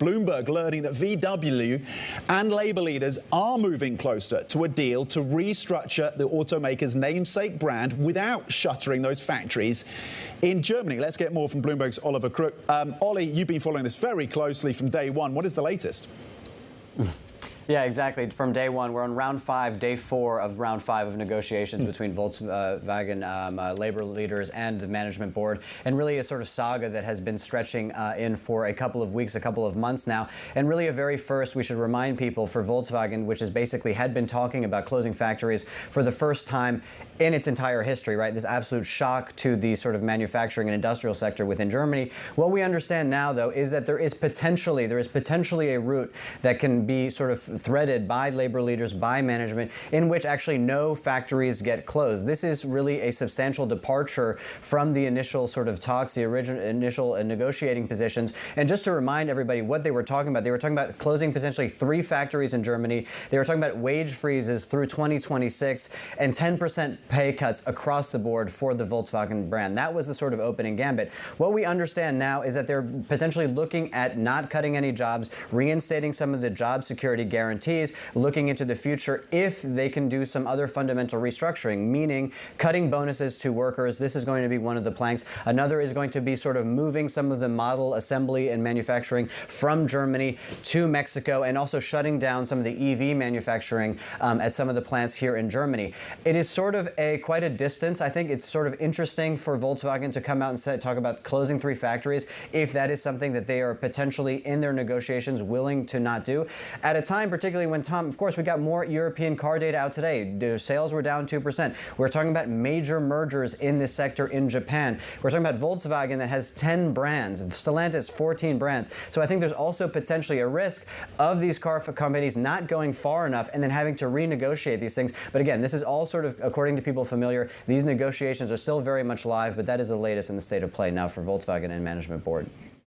Bloomberg learning that VW and Labour leaders are moving closer to a deal to restructure the automaker's namesake brand without shuttering those factories in Germany. Let's get more from Bloomberg's Oliver Crook. Ollie, you've been following this very closely from day one. What is the latest? Yeah, exactly. From day one, we're on round 5, day 4 of round 5 of negotiations between Volkswagen labor leaders and the management board, and really a sort of saga that has been stretching in for a couple of weeks, a couple of months now. And really a very first, we should remind people, for Volkswagen, which is basically had been talking about closing factories for the first time in its entire history, right? This absolute shock to the sort of manufacturing and industrial sector within Germany. What we understand now, though, is that there is potentially a route that can be sort of threaded by labor leaders, by management, in which actually no factories get closed. This is really a substantial departure from the initial sort of talks, the initial negotiating positions. And just to remind everybody what they were talking about closing potentially 3 factories in Germany. They were talking about wage freezes through 2026 and 10% pay cuts across the board for the Volkswagen brand. That was the sort of opening gambit. What we understand now is that they're potentially looking at not cutting any jobs, reinstating some of the job security guarantees, looking into the future if they can do some other fundamental restructuring, meaning cutting bonuses to workers. This is going to be one of the planks. Another is going to be sort of moving some of the model assembly and manufacturing from Germany to Mexico, and also shutting down some of the EV manufacturing at some of the plants here in Germany. It is sort of quite a distance. I think it's sort of interesting for Volkswagen to come out and talk about closing 3 factories, if that is something that they are potentially in their negotiations willing to not do. At a time, particularly when, Tom, of course, we got more European car data out today. The sales were down 2%. We're talking about major mergers in this sector in Japan. We're talking about Volkswagen that has 10 brands, Stellantis 14 brands. So I think there's also potentially a risk of these car companies not going far enough and then having to renegotiate these things. But again, this is all sort of, according to people familiar, these negotiations are still very much live, but that is the latest in the state of play now for Volkswagen and management board.